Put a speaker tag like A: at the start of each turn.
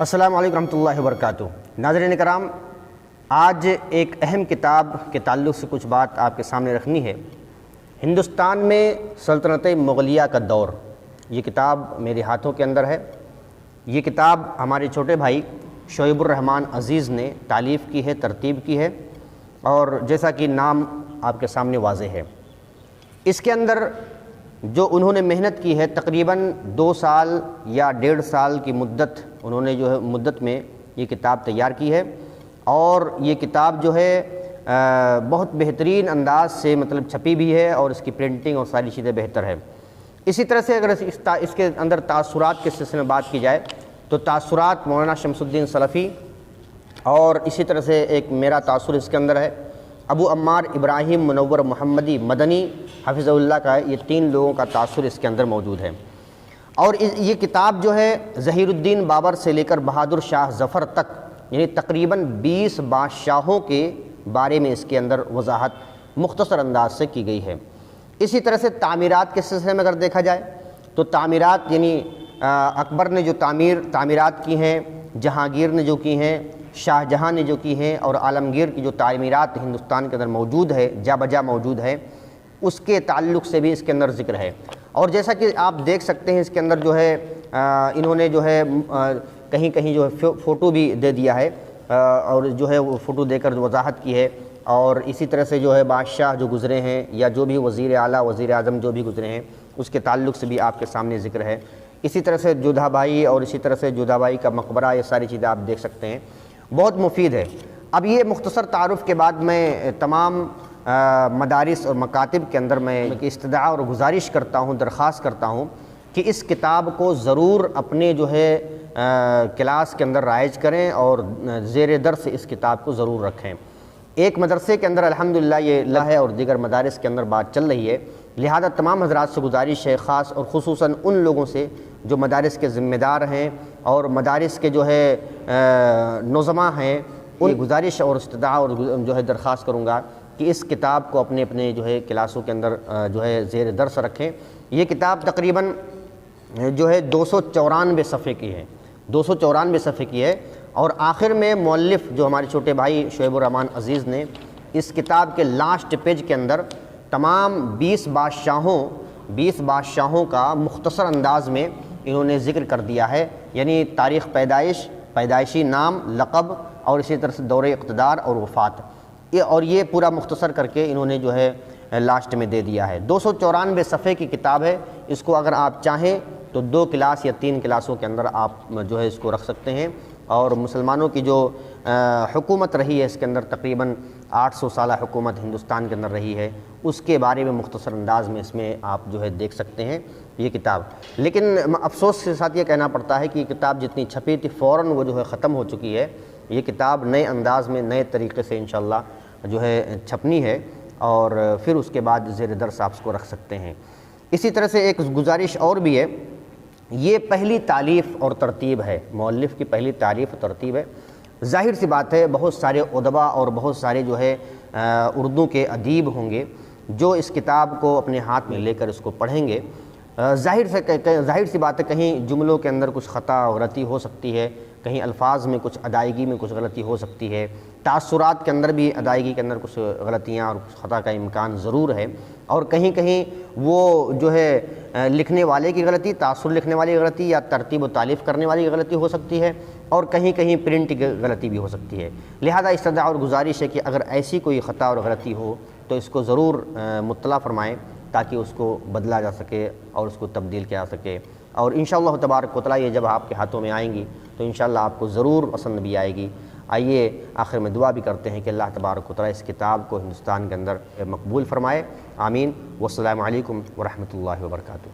A: السلام علیکم ورحمۃ اللہ وبرکاتہ۔ ناظرین کرام، آج ایک اہم کتاب کے تعلق سے کچھ بات آپ کے سامنے رکھنی ہے۔ ہندوستان میں سلطنت مغلیہ کا دور، یہ کتاب میرے ہاتھوں کے اندر ہے۔ یہ کتاب ہمارے چھوٹے بھائی شعیب الرحمن عزیز نے تالیف کی ہے، ترتیب کی ہے، اور جیسا کہ نام آپ کے سامنے واضح ہے، اس کے اندر جو انہوں نے محنت کی ہے تقریباً 2 سال یا 1.5 سال کی انہوں نے مدت میں یہ کتاب تیار کی ہے، اور یہ کتاب جو ہے بہت بہترین انداز سے چھپی بھی ہے، اور اس کی پرنٹنگ اور ساری چیزیں بہتر ہے۔ اسی طرح سے اگر اس کے اندر تاثرات کے سلسلے میں بات کی جائے تو تاثرات مولانا شمس الدین سلفی، اور اسی طرح سے ایک میرا تاثر اس کے اندر ہے ابو عمار ابراہیم منور محمدی مدنی حفظ اللہ کا، یہ 3 لوگوں کا تاثر اس کے اندر موجود ہے۔ اور یہ کتاب جو ہے ظہیر الدین بابر سے لے کر بہادر شاہ ظفر تک، یعنی تقریباً 20 بادشاہوں کے بارے میں اس کے اندر وضاحت مختصر انداز سے کی گئی ہے۔ اسی طرح سے تعمیرات کے سلسلے میں اگر دیکھا جائے تو تعمیرات، یعنی اکبر نے جو تعمیرات کی ہیں، جہانگیر نے جو کی ہیں، شاہ جہاں نے جو کی ہیں، اور عالمگیر کی جو تعمیرات ہندوستان کے اندر موجود ہے، جا بجا موجود ہے، اس کے تعلق سے بھی اس کے اندر ذکر ہے۔ اور جیسا کہ آپ دیکھ سکتے ہیں اس کے اندر جو ہے انہوں نے جو ہے کہیں کہیں جو ہے فوٹو بھی دے دیا ہے، اور جو ہے وہ فوٹو دے کر وضاحت کی ہے، اور اسی طرح سے جو ہے بادشاہ جو گزرے ہیں یا جو بھی وزیر اعلیٰ وزیر اعظم جو بھی گزرے ہیں اس کے تعلق سے بھی آپ کے سامنے ذکر ہے۔ اسی طرح سے جودھا بائی، اور اسی طرح سے جودھا بائی کا مقبرہ، یہ ساری چیزیں آپ دیکھ سکتے ہیں، بہت مفید ہے۔ اب یہ مختصر تعارف کے بعد میں تمام مدارس اور مکاتب کے اندر میں استدعا اور گزارش کرتا ہوں، درخواست کرتا ہوں کہ اس کتاب کو ضرور اپنے جو ہے کلاس کے اندر رائج کریں، اور زیر درس اس کتاب کو ضرور رکھیں۔ ایک مدرسے کے اندر الحمدللہ یہ ہے، اور دیگر مدارس کے اندر بات چل رہی ہے، لہذا تمام حضرات سے گزارش ہے، خاص اور خصوصاً ان لوگوں سے جو مدارس کے ذمہ دار ہیں اور مدارس کے جو ہے نظماء ہیں، ان گزارش اور استدعا اور جو ہے درخواست کروں گا کہ اس کتاب کو اپنے اپنے جو ہے کلاسوں کے اندر جو ہے زیر درس رکھیں۔ یہ کتاب تقریباً جو ہے 294 صفحے کی ہے، 294 صفحے کی ہے، اور آخر میں مؤلف جو ہمارے چھوٹے بھائی شعیب الرحمن عزیز نے اس کتاب کے لاسٹ پیج کے اندر تمام 20 بادشاہوں کا مختصر انداز میں انہوں نے ذکر کر دیا ہے، یعنی تاریخ پیدائش، پیدائشی نام، لقب، اور اسی طرح سے دور اقتدار اور وفات، اور یہ پورا مختصر کر کے انہوں نے جو ہے لاسٹ میں دے دیا ہے۔ 294 صفحے کی کتاب ہے، اس کو اگر آپ چاہیں تو 2 کلاس یا 3 کلاسوں کے اندر آپ جو ہے اس کو رکھ سکتے ہیں، اور مسلمانوں کی جو حکومت رہی ہے اس کے اندر تقریباً 800 سالہ حکومت ہندوستان کے اندر رہی ہے، اس کے بارے میں مختصر انداز میں اس میں آپ جو ہے دیکھ سکتے ہیں یہ کتاب۔ لیکن افسوس کے ساتھ یہ کہنا پڑتا ہے کہ یہ کتاب جتنی چھپی تھی فوراً وہ جو ہے ختم ہو چکی ہے۔ یہ کتاب نئے انداز میں نئے طریقے سے انشاءاللہ جو ہے چھپنی ہے، اور پھر اس کے بعد زیر درس آپ اس کو رکھ سکتے ہیں۔ اسی طرح سے ایک گزارش اور بھی ہے، یہ پہلی تالیف اور ترتیب ہے، مؤلف کی پہلی تعریف اور ترتیب ہے۔ ظاہر سی بات ہے بہت سارے ادبا اور بہت سارے جو ہے اردو کے ادیب ہوں گے جو اس کتاب کو اپنے ہاتھ میں لے کر اس کو پڑھیں گے۔ ظاہر سی بات ہے کہیں جملوں کے اندر کچھ خطا و غلطی ہو سکتی ہے، کہیں الفاظ میں کچھ ادائیگی میں کچھ غلطی ہو سکتی ہے، تاثرات کے اندر بھی ادائیگی کے اندر کچھ غلطیاں اور کچھ خطا کا امکان ضرور ہے، اور کہیں کہیں وہ جو ہے لکھنے والے کی غلطی، تاثر لکھنے والی غلطی، یا ترتیب و تالیف کرنے والی غلطی ہو سکتی ہے، اور کہیں کہیں پرنٹ کی غلطی بھی ہو سکتی ہے۔ لہذا استدعا اور گزارش ہے کہ اگر ایسی کوئی خطا اور غلطی ہو تو اس کو ضرور مطلع فرمائیں تاکہ اس کو بدلا جا سکے اور اس کو تبدیل کیا جا سکے، اور انشاءاللہ تبارک و تعالی یہ جب آپ کے ہاتھوں میں آئیں گی تو انشاءاللہ آپ کو ضرور پسند بھی آئے گی۔ آئیے آخر میں دعا بھی کرتے ہیں کہ اللہ تبارک و تعالی اس کتاب کو ہندوستان کے اندر مقبول فرمائے، آمین۔ والسلام علیکم ورحمۃ اللہ وبرکاتہ۔